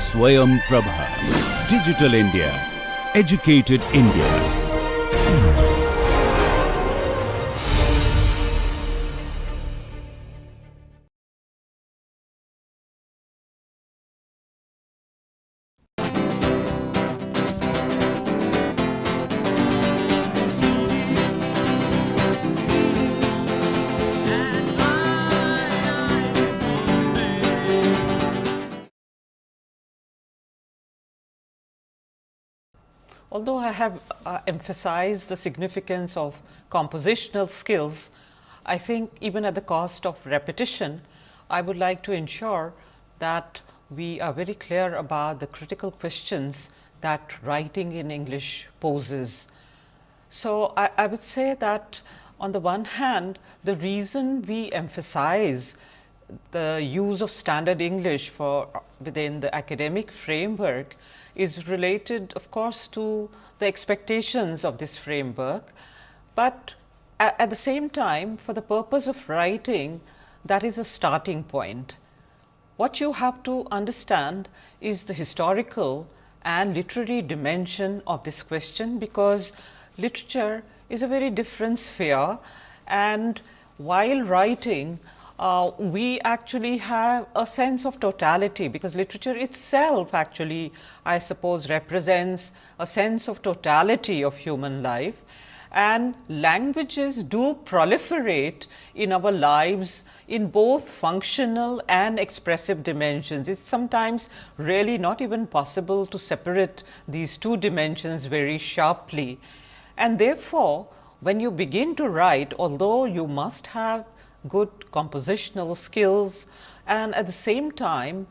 Swayam Prabha. Digital India. Educated India. Although I have emphasized the significance of compositional skills, I think even at the cost of repetition, I would like to ensure that we are very clear about the critical questions that writing in English poses. So, I would say that on the one hand, the reason we emphasize the use of standard English for within the academic framework is related, of course, to the expectations of this framework, but at the same time, for the purpose of writing, that is a starting point. What you have to understand is the historical and literary dimension of this question, because literature is a very different sphere, and while writing, we actually have a sense of totality, because literature itself actually, I suppose, represents a sense of totality of human life, and languages do proliferate in our lives in both functional and expressive dimensions. It's sometimes really not even possible to separate these two dimensions very sharply, and therefore, when you begin to write, although you must have good compositional skills, and at the same time,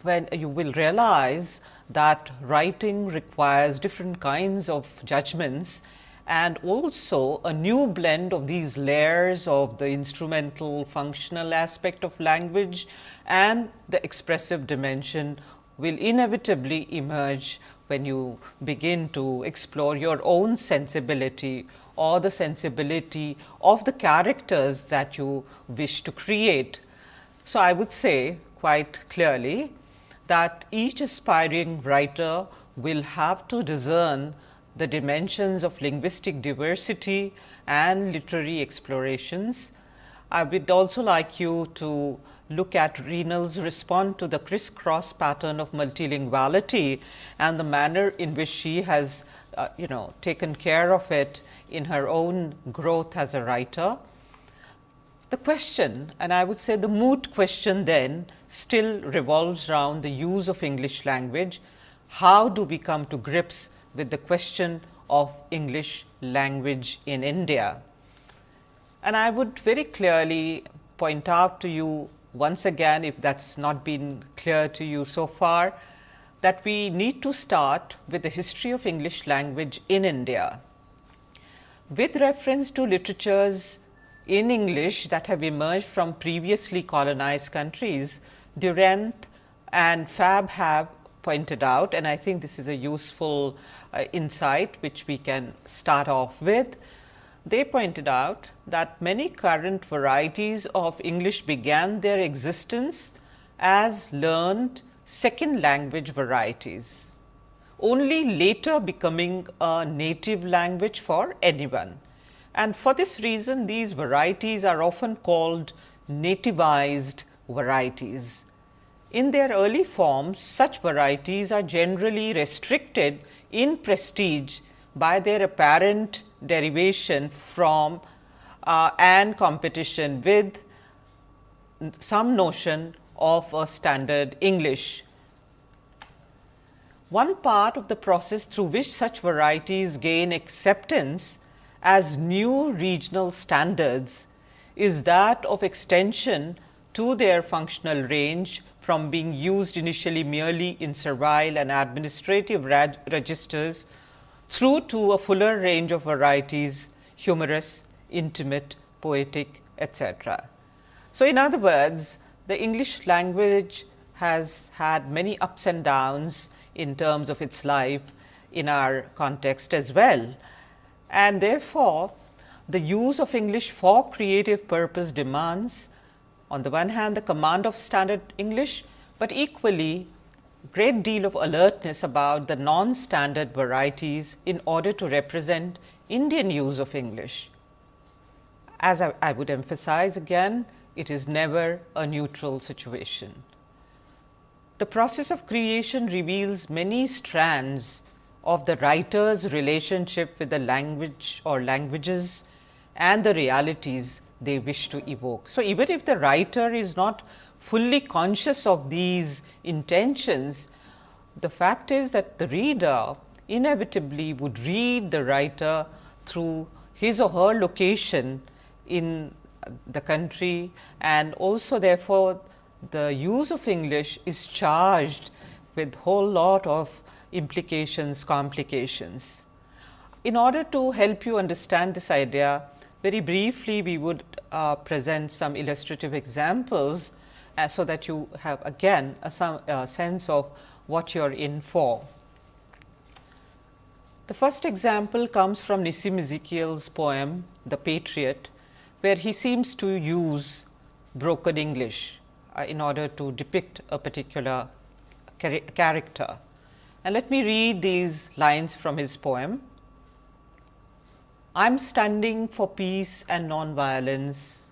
when you will realize that writing requires different kinds of judgments, and also a new blend of these layers of the instrumental functional aspect of language and the expressive dimension will inevitably emerge when you begin to explore your own sensibility or the sensibility of the characters that you wish to create. So, I would say quite clearly that each aspiring writer will have to discern the dimensions of linguistic diversity and literary explorations. I would also like you to look at Renal's response to the crisscross pattern of multilinguality and the manner in which she has taken care of it in her own growth as a writer. The question, and I would say the moot question then, still revolves around the use of English language. How do we come to grips with the question of English language in India? And I would very clearly point out to you once again, if that's not been clear to you so far, that we need to start with the history of English language in India. With reference to literatures in English that have emerged from previously colonized countries, Durant and Fabb have pointed out, and I think this is a useful insight which we can start off with. They pointed out that many current varieties of English began their existence as learned second language varieties, only later becoming a native language for anyone. And for this reason, these varieties are often called nativized varieties. In their early forms, such varieties are generally restricted in prestige by their apparent derivation from and competition with some notion of a standard English. One part of the process through which such varieties gain acceptance as new regional standards is that of extension to their functional range from being used initially merely in servile and administrative registers through to a fuller range of varieties, humorous, intimate, poetic, etc. So, in other words, the English language has had many ups and downs in terms of its life in our context as well. And therefore, the use of English for creative purpose demands, on the one hand, the command of standard English, but equally great deal of alertness about the non-standard varieties in order to represent Indian use of English. As I would emphasize again, it is never a neutral situation. The process of creation reveals many strands of the writer's relationship with the language or languages and the realities they wish to evoke. So, even if the writer is not fully conscious of these intentions, the fact is that the reader inevitably would read the writer through his or her location in the country, and also therefore, the use of English is charged with whole lot of implications, complications. In order to help you understand this idea, very briefly we would present some illustrative examples, so that you have again a sense of what you are in for. The first example comes from Nissim Ezekiel's poem, The Patriot, where he seems to use broken English in order to depict a particular character. And let me read these lines from his poem. I am standing for peace and non-violence,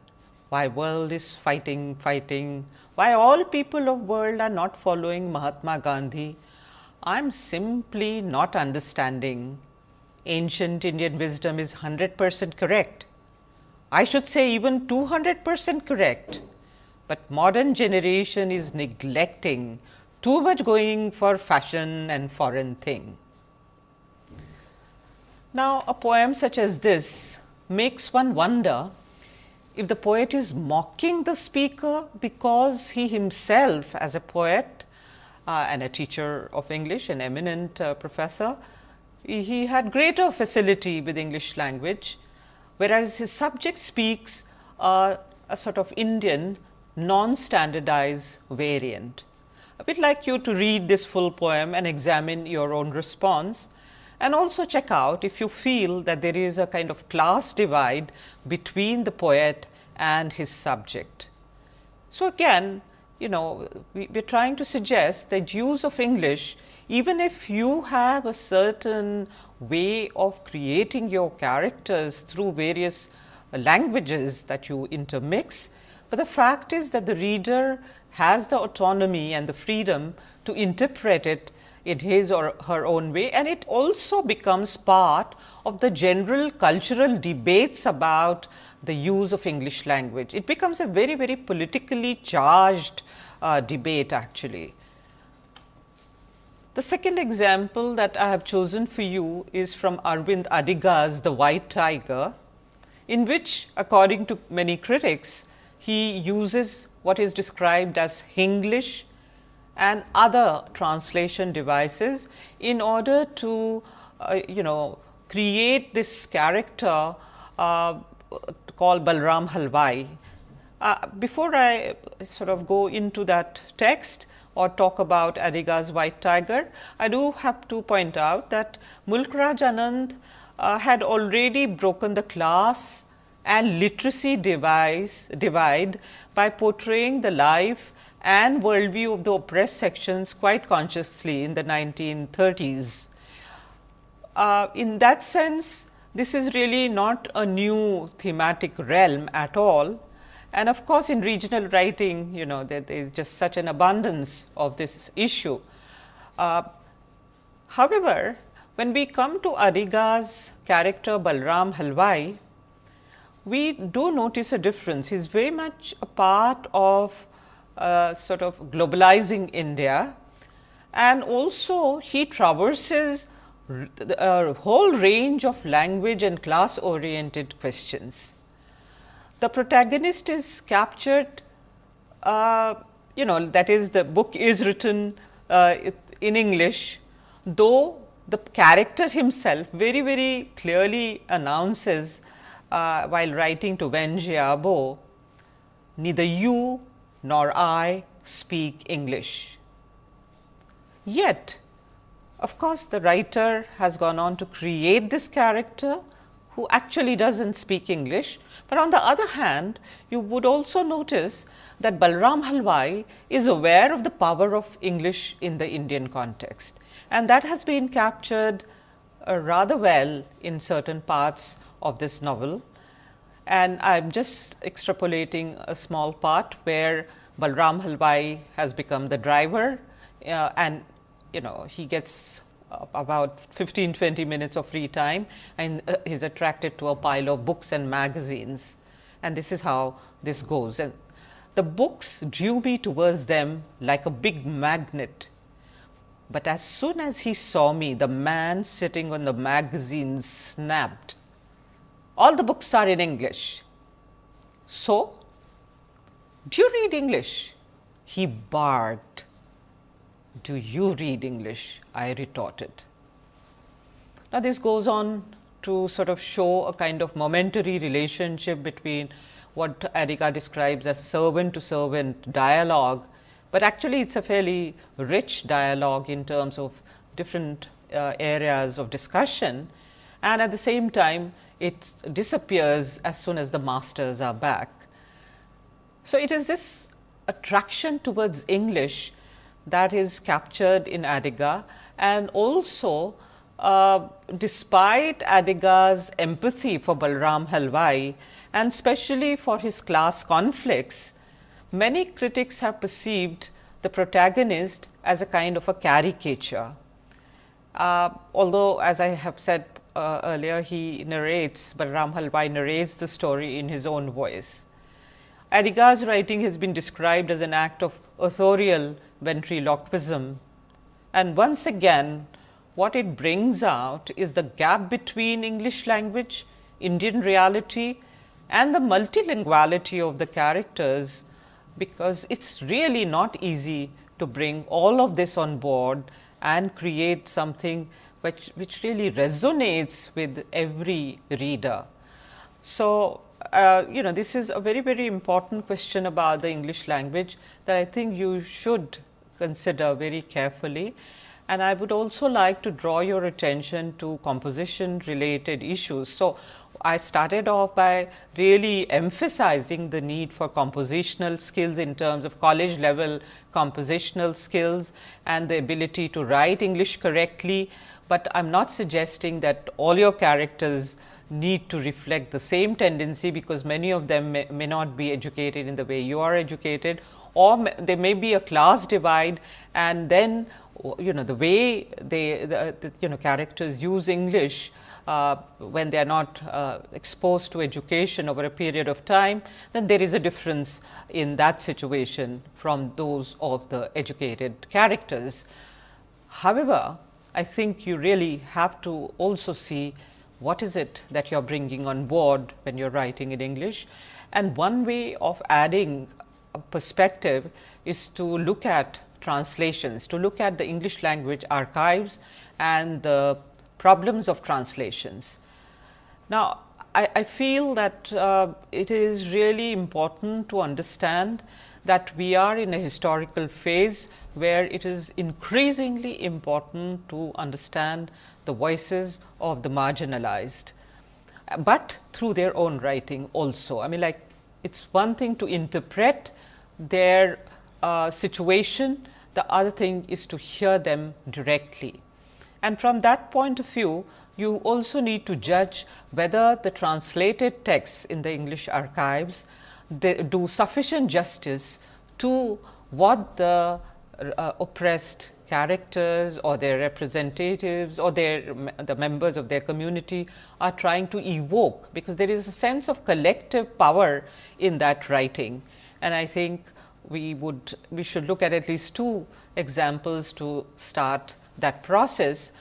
why world is fighting, fighting, why all people of world are not following Mahatma Gandhi. I am simply not understanding. Ancient Indian wisdom is 100% correct. I should say even 200% correct, but modern generation is neglecting, too much going for fashion and foreign thing. Now, a poem such as this makes one wonder if the poet is mocking the speaker because he himself, as a poet and a teacher of English, an eminent professor, he had greater facility with English language, whereas his subject speaks a sort of Indian non-standardized variant. I would like you to read this full poem and examine your own response, and also check out if you feel that there is a kind of class divide between the poet and his subject. So, again, we are trying to suggest that use of English, even if you have a certain way of creating your characters through various languages that you intermix, but the fact is that the reader has the autonomy and the freedom to interpret it in his or her own way, and it also becomes part of the general cultural debates about the use of English language. It becomes a very, very politically charged debate actually. The second example that I have chosen for you is from Aravind Adiga's The White Tiger, in which, according to many critics, he uses what is described as Hinglish and other translation devices in order to create this character called Balram Halwai. Before I sort of go into that text or talk about Adiga's White Tiger, I do have to point out that Mulk Raj Anand had already broken the class and literacy divide by portraying the life and worldview of the oppressed sections quite consciously in the 1930s. In that sense, this is really not a new thematic realm at all, and of course, in regional writing, there is just such an abundance of this issue. However, when we come to Adiga's character Balram Halwai, we do notice a difference. He is very much a part of sort of globalizing India, and also he traverses a whole range of language and class oriented questions. The protagonist is captured, that is, the book is written in English, though the character himself very, very clearly announces while writing to Wen Jiabo, neither you nor I speak English. Yet, of course, the writer has gone on to create this character who actually doesn't speak English. But on the other hand, you would also notice that Balram Halwai is aware of the power of English in the Indian context, and that has been captured rather well in certain parts of this novel. And I am just extrapolating a small part where Balram Halwai has become the driver, and he gets about 15-20 minutes of free time, and he is attracted to a pile of books and magazines, and this is how this goes. And the books drew me towards them like a big magnet, but as soon as he saw me, the man sitting on the magazine snapped. All the books are in English. So, do you read English? He barked. Do you read English? I retorted. Now, this goes on to sort of show a kind of momentary relationship between what Adiga describes as servant to servant dialogue, but actually it is a fairly rich dialogue in terms of different areas of discussion, and at the same time it disappears as soon as the masters are back. So, it is this attraction towards English that is captured in Adiga, and also despite Adiga's empathy for Balram Halwai and especially for his class conflicts, many critics have perceived the protagonist as a kind of a caricature. Although, as I have said earlier, Balram Halwai narrates the story in his own voice. Adiga's writing has been described as an act of authorial ventriloquism, and once again what it brings out is the gap between English language, Indian reality, and the multilinguality of the characters, because it is really not easy to bring all of this on board and create something which really resonates with every reader. So, this is a very important question about the English language that I think you should consider very carefully. And I would also like to draw your attention to composition related issues. So, I started off by really emphasizing the need for compositional skills in terms of college level compositional skills and the ability to write English correctly, but I am not suggesting that all your characters need to reflect the same tendency, because many of them may not be educated in the way you are educated, or there may be a class divide, and then the way the characters use English when they are not exposed to education over a period of time, then there is a difference in that situation from those of the educated characters. However, I think you really have to also see what is it that you are bringing on board when you are writing in English. And one way of adding a perspective is to look at translations, to look at the English language archives and the problems of translations. Now, I feel that it is really important to understand that we are in a historical phase where it is increasingly important to understand the voices of the marginalized, but through their own writing also. I mean, like, it is one thing to interpret their situation, the other thing is to hear them directly. And from that point of view, you also need to judge whether the translated texts in the English archives do sufficient justice to what the oppressed characters or their representatives or the members of their community are trying to evoke, because there is a sense of collective power in that writing. And I think we should look at least two examples to start that process.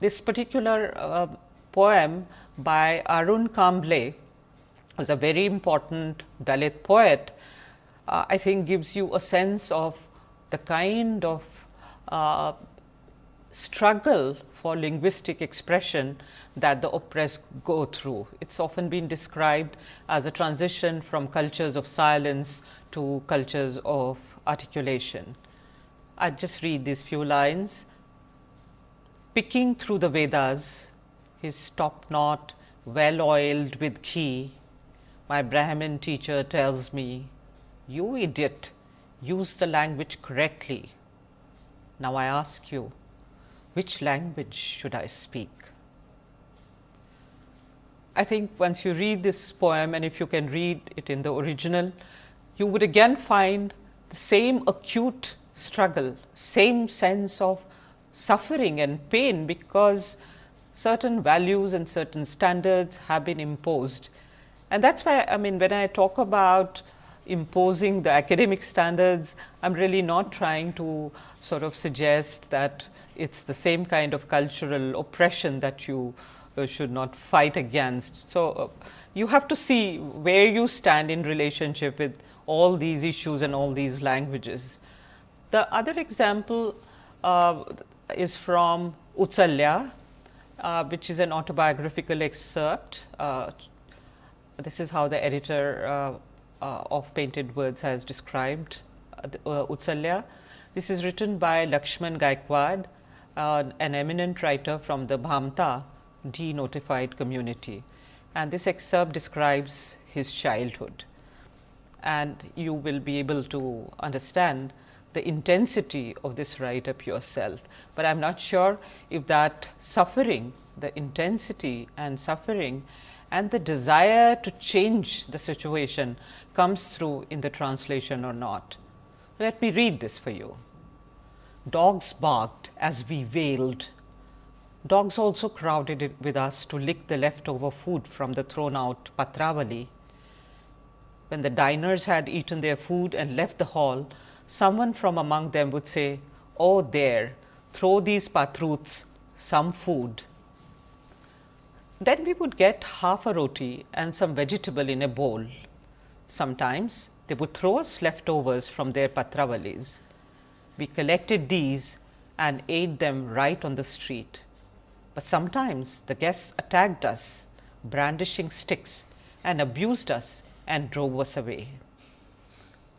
This particular poem by Arun Kamble was a very important Dalit poet. I think gives you a sense of the kind of struggle for linguistic expression that the oppressed go through. It is often been described as a transition from cultures of silence to cultures of articulation. I will just read these few lines. Picking through the Vedas, his top knot well oiled with ghee, my Brahmin teacher tells me, "You idiot, use the language correctly." Now I ask you, which language should I speak? I think once you read this poem, and if you can read it in the original, you would again find the same acute struggle, same sense of suffering and pain, because certain values and certain standards have been imposed. And that's why, I mean, when I talk about imposing the academic standards, I am really not trying to sort of suggest that it's the same kind of cultural oppression that you should not fight against. So, you have to see where you stand in relationship with all these issues and all these languages. The other example is from Utsalya, which is an autobiographical excerpt. This is how the editor of Painted Words has described Utsalya. This is written by Lakshman Gaikwad, an eminent writer from the Bhamta denotified community, and this excerpt describes his childhood, and you will be able to understand the intensity of this write up yourself. But I am not sure if that suffering, the intensity and suffering and the desire to change the situation comes through in the translation or not. Let me read this for you. Dogs barked as we wailed. Dogs also crowded it with us to lick the leftover food from the thrown out patravali. When the diners had eaten their food and left the hall, someone from among them would say, "Oh, there, throw these patruts some food." Then we would get half a roti and some vegetable in a bowl. Sometimes they would throw us leftovers from their patravalis. We collected these and ate them right on the street. But sometimes the guests attacked us, brandishing sticks, and abused us and drove us away.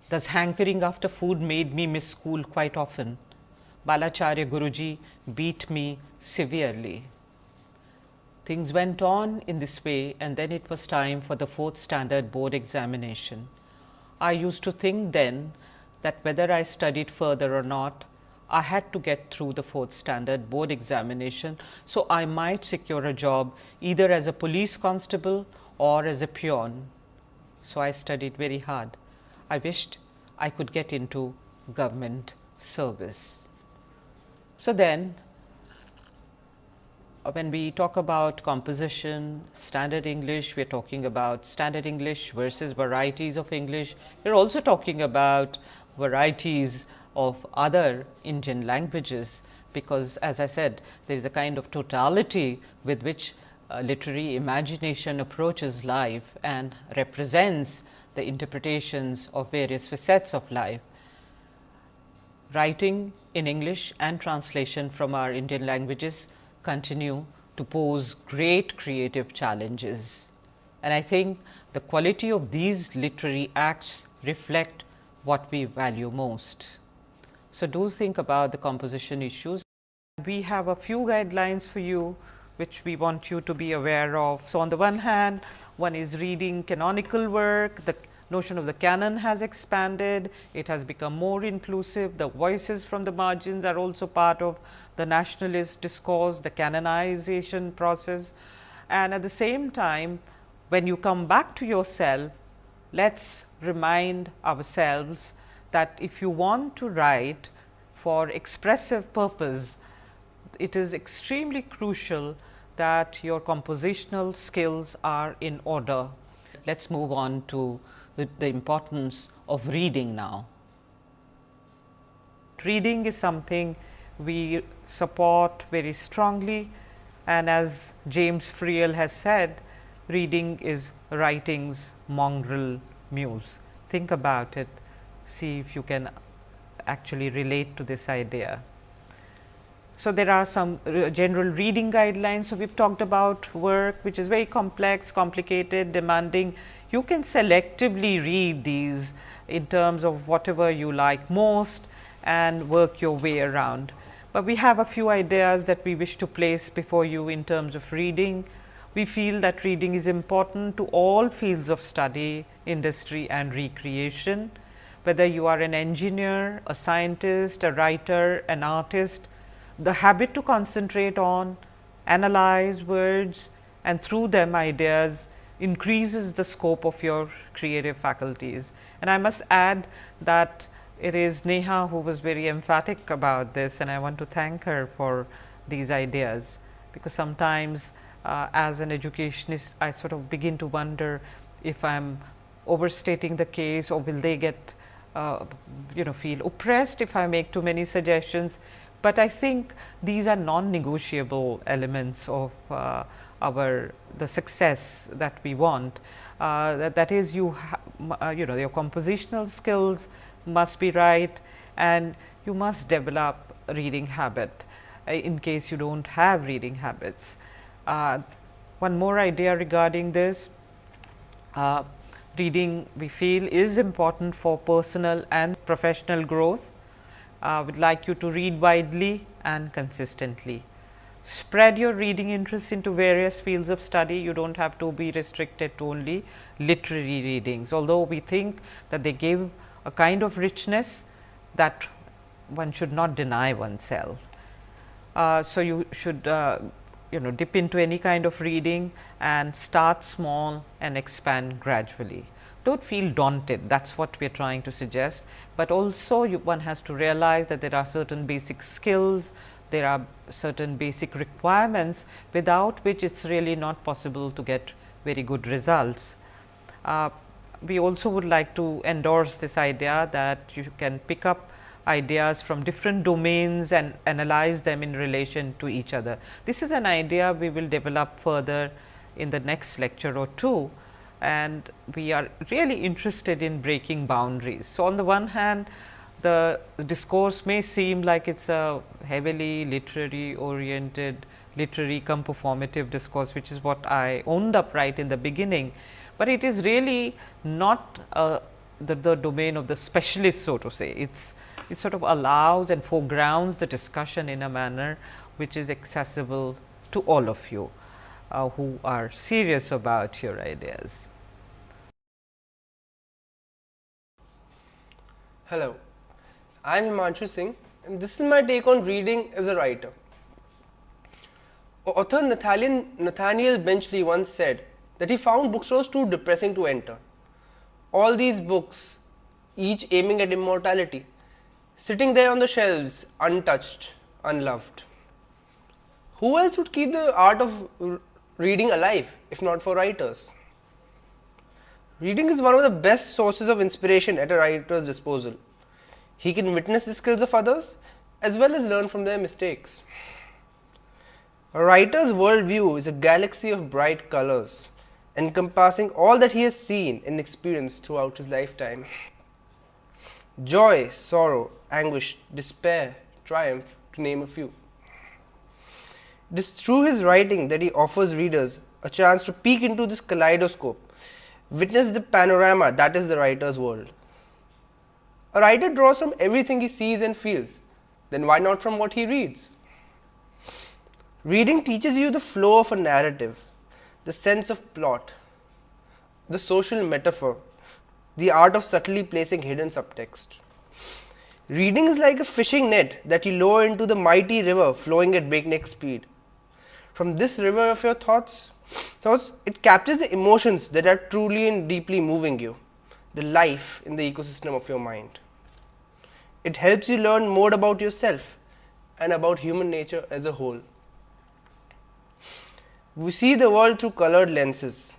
Thus hankering after food made me miss school quite often. Balacharya Guruji beat me severely. Things went on in this way, and then it was time for the 4th standard board examination. I used to think then that whether I studied further or not, I had to get through the 4th standard board examination, so I might secure a job either as a police constable or as a peon. So I studied very hard. I wished I could get into government service. So then, when we talk about composition, standard English, we are talking about standard English versus varieties of English. We are also talking about varieties of other Indian languages, because as I said, there is a kind of totality with which literary imagination approaches life and represents the interpretations of various facets of life. Writing in English and translation from our Indian languages continue to pose great creative challenges, and I think the quality of these literary acts reflect what we value most. So, do think about the composition issues. We have a few guidelines for you which we want you to be aware of. So, on the one hand, one is reading canonical work. The notion of the canon has expanded, it has become more inclusive. The voices from the margins are also part of the nationalist discourse, the canonization process. And at the same time, when you come back to yourself, let us remind ourselves that if you want to write for expressive purpose, it is extremely crucial that your compositional skills are in order. Let us move on to the importance of reading now. Reading is something we support very strongly, and as James Friel has said, reading is writing's mongrel muse. Think about it, see if you can actually relate to this idea. So, there are some general reading guidelines. So, we have talked about work which is very complex, complicated, demanding. You can selectively read these in terms of whatever you like most and work your way around. But we have a few ideas that we wish to place before you in terms of reading. we feel that reading is important to all fields of study, industry and recreation. Whether you are an engineer, a scientist, a writer, an artist, the habit to concentrate on, analyze words and through them ideas increases the scope of your creative faculties. And I must add that it is Neha who was very emphatic about this, and I want to thank her for these ideas, because sometimes as an educationist I sort of begin to wonder if I am overstating the case, or will they get feel oppressed if I make too many suggestions. But I think these are non-negotiable elements of the success that we want. That is, your compositional skills must be right, and you must develop a reading habit in case you don't have reading habits. One more idea regarding this. Reading, we feel, is important for personal and professional growth. Would like you to read widely and consistently. Spread your reading interests into various fields of study. You do not have to be restricted to only literary readings, although we think that they give a kind of richness that one should not deny oneself. So, you should dip into any kind of reading and start small and expand gradually. Do not feel daunted, that is what we are trying to suggest, but also one has to realize that there are certain basic skills, there are certain basic requirements without which it is really not possible to get very good results. We also would like to endorse this idea that you can pick up ideas from different domains and analyze them in relation to each other. This is an idea we will develop further in the next lecture or two, and we are really interested in breaking boundaries. So, on the one hand, the discourse may seem like it is a heavily literary oriented, literary come performative discourse, which is what I owned up right in the beginning, but it is really not the domain of the specialist, so to say. It sort of allows and foregrounds the discussion in a manner which is accessible to all of you who are serious about your ideas. Hello, I am Himanshu Singh, and this is my take on reading as a writer. Author Nathaniel Benchley once said that he found bookstores too depressing to enter. All these books, each aiming at immortality, sitting there on the shelves, untouched, unloved. Who else would keep the art of reading alive, if not for writers? Reading is one of the best sources of inspiration at a writer's disposal. He can witness the skills of others as well as learn from their mistakes. A writer's worldview is a galaxy of bright colors, encompassing all that he has seen and experienced throughout his lifetime. Joy, sorrow, anguish, despair, triumph, to name a few. It is through his writing that he offers readers a chance to peek into this kaleidoscope, witness the panorama that is the writer's world. A writer draws from everything he sees and feels, then why not from what he reads? Reading teaches you the flow of a narrative, the sense of plot, the social metaphor, the art of subtly placing hidden subtext. Reading is like a fishing net that you lower into the mighty river flowing at breakneck speed. From this river of your thoughts, it captures the emotions that are truly and deeply moving you, the life in the ecosystem of your mind. It helps you learn more about yourself and about human nature as a whole. We see the world through colored lenses.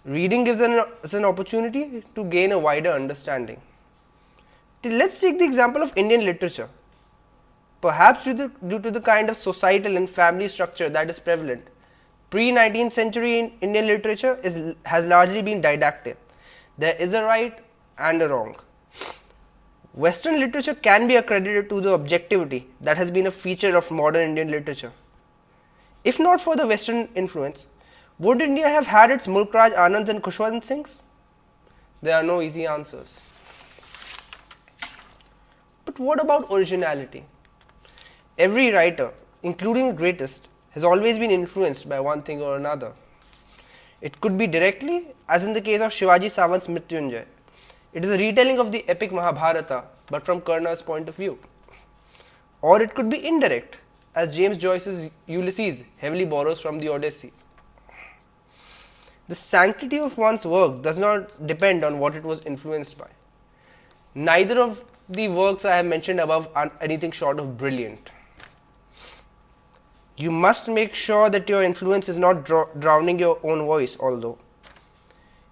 Reading gives us an opportunity to gain a wider understanding. Let's take the example of Indian literature. Perhaps due to the kind of societal and family structure that is prevalent, pre-19th century Indian literature has largely been didactic. There is a right and a wrong. Western literature can be accredited to the objectivity that has been a feature of modern Indian literature. If not for the Western influence, would India have had its Mulk Raj Anands and Khushwant Singhs? There are no easy answers. But what about originality? Every writer, including the greatest, has always been influenced by one thing or another. It could be directly, as in the case of Shivaji Sawant's Mrityunjay. It is a retelling of the epic Mahabharata, but from Karna's point of view. Or it could be indirect, as James Joyce's Ulysses heavily borrows from the Odyssey. The sanctity of one's work does not depend on what it was influenced by. Neither of the works I have mentioned above are anything short of brilliant. You must make sure that your influence is not drowning your own voice, although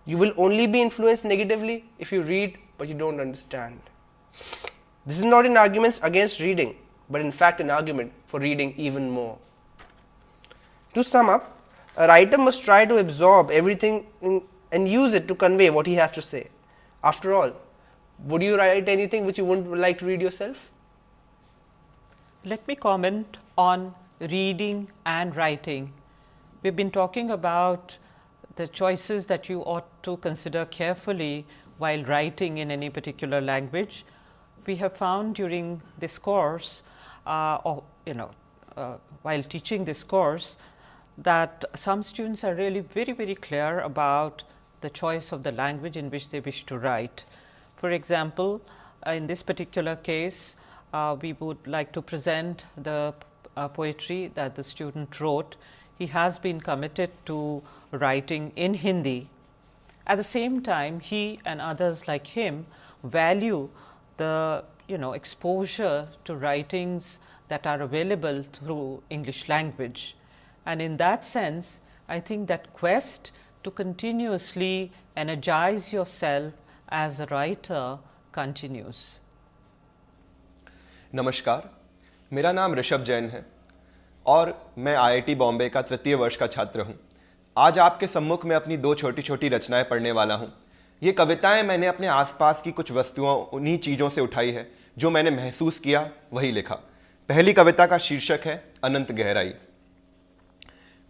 you will only be influenced negatively if you read but you don't understand. This is not an argument against reading, but in fact an argument for reading even more. To sum up, a writer must try to absorb everything and use it to convey what he has to say. After all, would you write anything which you wouldn't like to read yourself? Let me comment on reading and writing. We've been talking about the choices that you ought to consider carefully while writing in any particular language. We have found during this course, while teaching this course, that some students are really very clear about the choice of the language in which they wish to write. For example, in this particular case, we would like to present the poetry that the student wrote. He has been committed to writing in Hindi. At the same time, he and others like him value the exposure to writings that are available through English language. And in that sense, I think that quest to continuously energize yourself as a writer continues. नमस्कार, मेरा नाम ऋषभ जैन है और मैं IIT Bombay का तृतीय वर्ष का छात्र हूं। आज आपके सम्मुख में अपनी दो छोटी छोटी रचनाएं पढ़ने वाला हूं। ये कविताएं मैंने अपने आसपास की कुछ वस्तुओं, उन्हीं चीज़ों से उठाई है जो मैंने महसूस किया, वही लिखा। पहली कविता का शीर्षक है अनंत गहराई।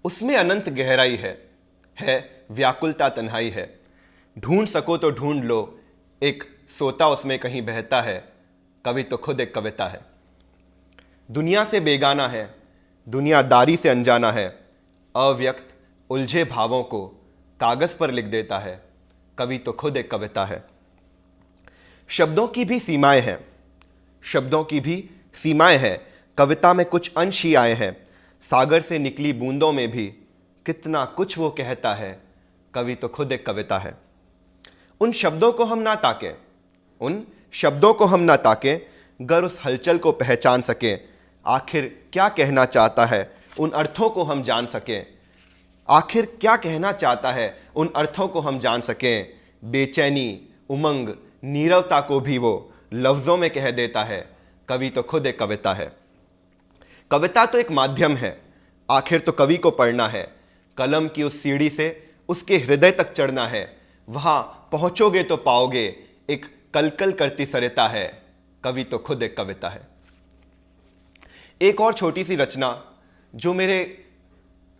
उसमें अनंत गहराई है व्याकुलता तन्हाई है। ढूंढ सको तो ढूंढ लो, एक सोता उसमें कहीं बहता है, कवि तो खुद एक कविता है। दुनिया से बेगाना है, दुनियादारी से अनजाना है, अव्यक्त उलझे भावों को कागज पर लिख देता है, कवि तो खुद एक कविता है। शब्दों की भी सीमाएं हैं, शब्दों की भी सीमाएं हैं, कविता में कुछ अंश ही आए हैं। सागर से निकली बूंदों में भी कितना कुछ वो कहता है, कवि तो खुद एक कविता है। उन शब्दों को हम ना ताकें, उन शब्दों को हम ना ताकें, गर उस हलचल को पहचान सकें, आखिर क्या कहना चाहता है उन अर्थों को हम जान सकें, आखिर क्या कहना चाहता है उन अर्थों को हम जान सकें। बेचैनी, उमंग, नीरवता को भी वो लफ्ज़ों में कह देता है, कवि तो खुद एक कविता है। कविता तो एक माध्यम है, आखिर तो कवि को पढ़ना है। कलम की उस सीढ़ी से उसके हृदय तक चढ़ना है, वहाँ पहुँचोगे तो पाओगे एक कलकल करती सरिता है, कवि तो खुद एक कविता है। एक और छोटी सी रचना जो मेरे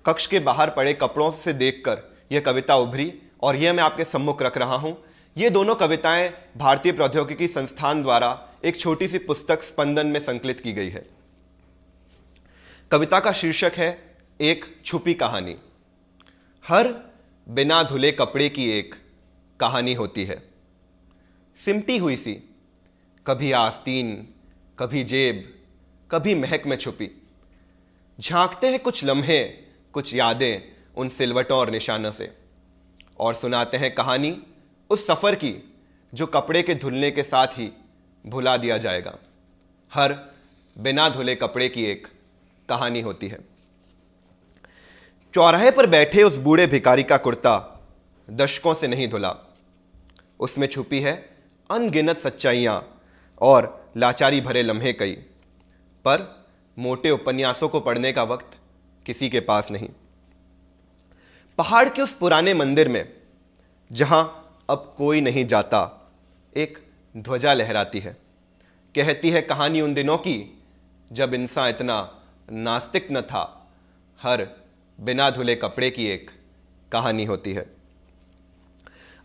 कक्ष के बाहर पड़े कपड़ों से देखकर यह कविता उभरी और यह मैं आपके सम्मुख रख रहा हूँ। ये दोनों कविताएं भारतीय प्रौद्योगिकी संस्थान द्वारा एक छोटी सी पुस्तक स्पंदन में संकलित की गई है। कविता का शीर्षक है एक छुपी कहानी। हर बिना धुले कपड़े की एक कहानी होती है, सिमटी हुई सी, कभी आस्तीन, कभी जेब, कभी महक में छुपी। झांकते हैं कुछ लम्हे, कुछ यादें उन सिलवटों और निशानों से, और सुनाते हैं कहानी उस सफ़र की जो कपड़े के धुलने के साथ ही भुला दिया जाएगा। हर बिना धुले कपड़े की एक कहानी होती है। चौराहे पर बैठे उस बूढ़े भिखारी का कुर्ता दशकों से नहीं धुला, उसमें छुपी है अनगिनत सच्चाइयां और लाचारी भरे लम्हे कई, पर मोटे उपन्यासों को पढ़ने का वक्त किसी के पास नहीं। पहाड़ के उस पुराने मंदिर में जहां अब कोई नहीं जाता, एक ध्वजा लहराती है, कहती है कहानी उन दिनों की जब इंसान इतना नास्तिक न था। हर बिना धुले कपड़े की एक कहानी होती है।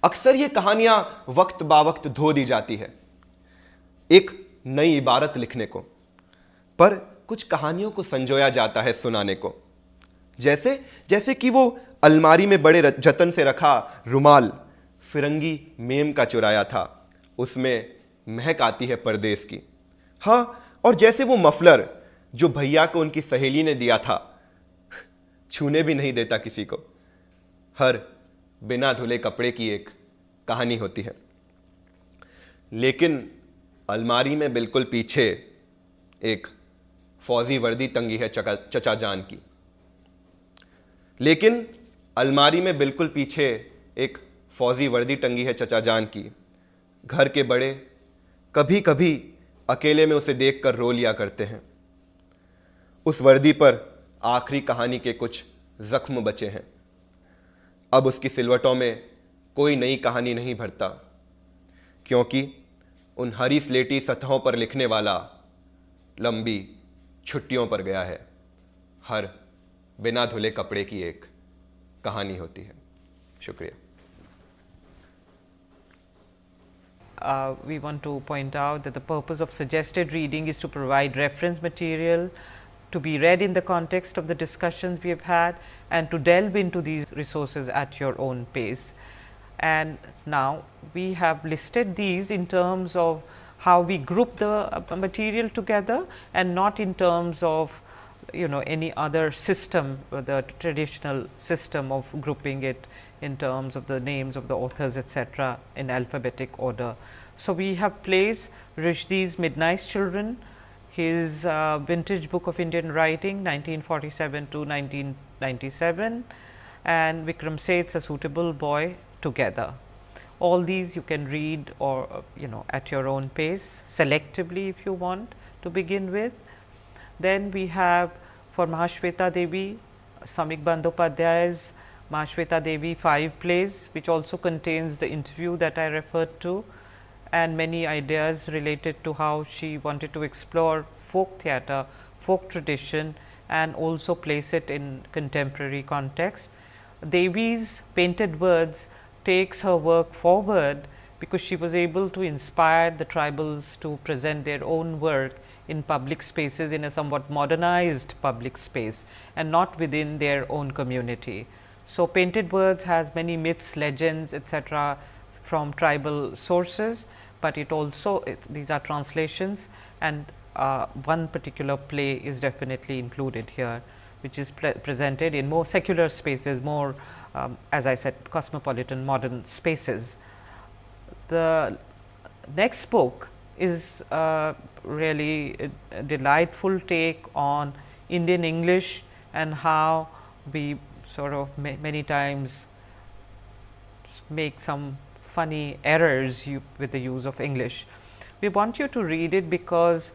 अक्सर ये कहानियां वक्त बावक्त धो दी जाती है एक नई इबारत लिखने को, पर कुछ कहानियों को संजोया जाता है सुनाने को। जैसे जैसे कि वो अलमारी में बड़े जतन से रखा रुमाल फिरंगी मेम का चुराया था, उसमें महक आती है परदेस की। हाँ, और जैसे वो मफलर जो भैया को उनकी सहेली ने दिया था, छूने भी नहीं देता किसी को। हर बिना धुले कपड़े की एक कहानी होती है। लेकिन अलमारी में बिल्कुल पीछे एक फौजी वर्दी टंगी है चचा जान की। लेकिन अलमारी में बिल्कुल पीछे एक फौजी वर्दी टंगी है चचा जान की। घर के बड़े कभी कभी अकेले में उसे देखकर रो लिया करते हैं। उस वर्दी पर आखिरी कहानी के कुछ जख्म बचे हैं। अब उसकी सिलवटों में कोई नई कहानी नहीं भरता, क्योंकि उन हरी स्लेटी सतहों पर लिखने वाला लंबी छुट्टियों पर गया है। हर बिना धुले कपड़े की एक कहानी होती है। शुक्रिया। We want to point out that the purpose of suggested reading is to provide reference material to be read in the context of the discussions we have had and to delve into these resources at your own pace. And now we have listed these in terms of how we group the material together and not in terms of any other system, the traditional system of grouping it in terms of the names of the authors etc., in alphabetic order. So, we have placed Rushdie's Midnight's Children, his vintage book of Indian writing 1947 to 1997, and Vikram Seth's A Suitable Boy together. All these you can read or at your own pace selectively if you want to begin with. Then we have for Mahashweta Devi, Samik Bandyopadhyay's Mahashweta Devi 5 plays, which also contains the interview that I referred to and many ideas related to how she wanted to explore folk theatre, folk tradition and also place it in contemporary context. Devi's Painted Words takes her work forward because she was able to inspire the tribals to present their own work in public spaces in a somewhat modernized public space and not within their own community. So, Painted Words has many myths, legends etc., from tribal sources, but it also these are translations and one particular play is definitely included here, which is presented in more secular spaces, more as I said cosmopolitan modern spaces. The next book is really a delightful take on Indian English and how we sort of many times make some funny errors with the use of English. We want you to read it because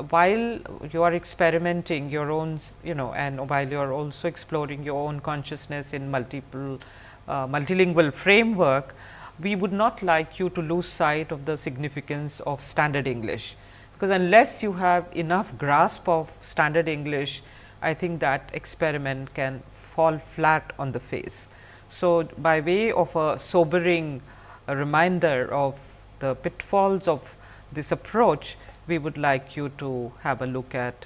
while you are experimenting your own and while you are also exploring your own consciousness in multiple multilingual framework, we would not like you to lose sight of the significance of standard English, because unless you have enough grasp of standard English, I think that experiment can fall flat on the face. So, by way of a sobering reminder of the pitfalls of this approach, we would like you to have a look at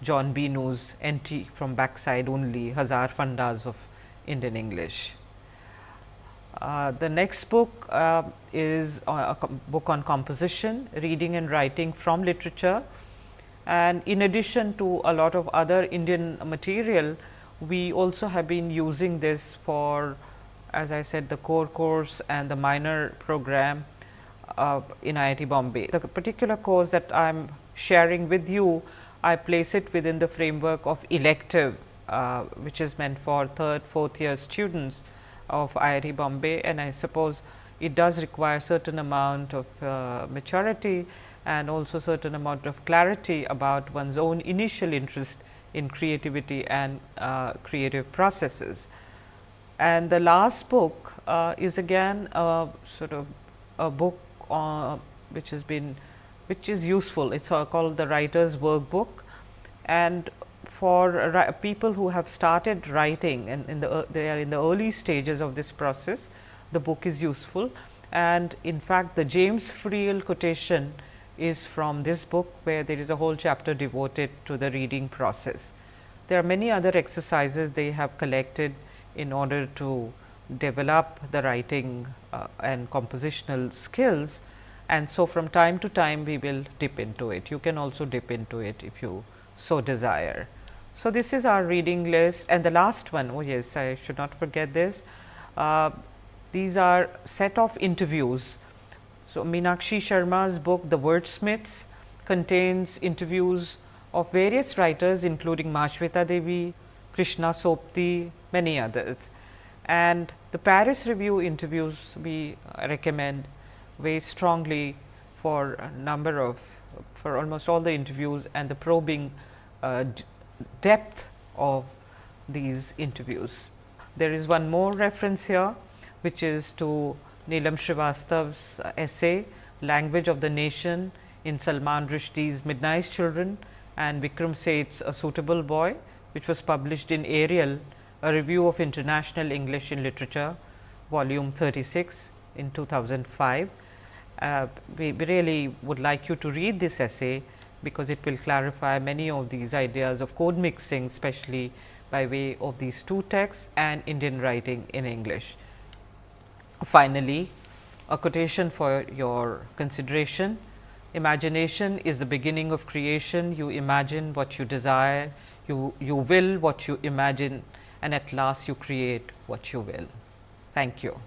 John Binu's Entry from Backside Only, Hazar Fundas of Indian English. The next book is a book on composition, reading and writing from literature, and in addition to a lot of other Indian material, we also have been using this for, as I said, the core course and the minor program in IIT Bombay. The particular course that I am sharing with you, I place it within the framework of elective, which is meant for 3rd, 4th year students of IIT Bombay, and I suppose it does require certain amount of maturity and also certain amount of clarity about one's own initial interest in creativity and creative processes. And the last book is again sort of a book which is useful. It's called the Writer's Workbook, and for people who have started writing and they are in the early stages of this process, the book is useful. And in fact, the James Friel quotation is from this book, where there is a whole chapter devoted to the reading process. There are many other exercises they have collected in order to develop the writing and compositional skills, and so from time to time we will dip into it. You can also dip into it if you so desire. So, this is our reading list, and the last one, oh yes, I should not forget this. These are set of interviews. So, Meenakshi Sharma's book The Wordsmiths contains interviews of various writers including Mashweta Devi, Krishna Sopti, many others. And the Paris Review interviews we recommend very strongly for a number of, for almost all the interviews and the probing depth of these interviews. There is one more reference here, which is to Neelam Srivastav's essay Language of the Nation in Salman Rushdie's Midnight Children and Vikram Seth's A Suitable Boy, which was published in Ariel, a review of international English in literature, volume 36 in 2005. We really would like you to read this essay, because it will clarify many of these ideas of code mixing, especially by way of these two texts and Indian writing in English. Finally, a quotation for your consideration: imagination is the beginning of creation. You imagine what you desire, you will what you imagine, and at last you create what you will. Thank you.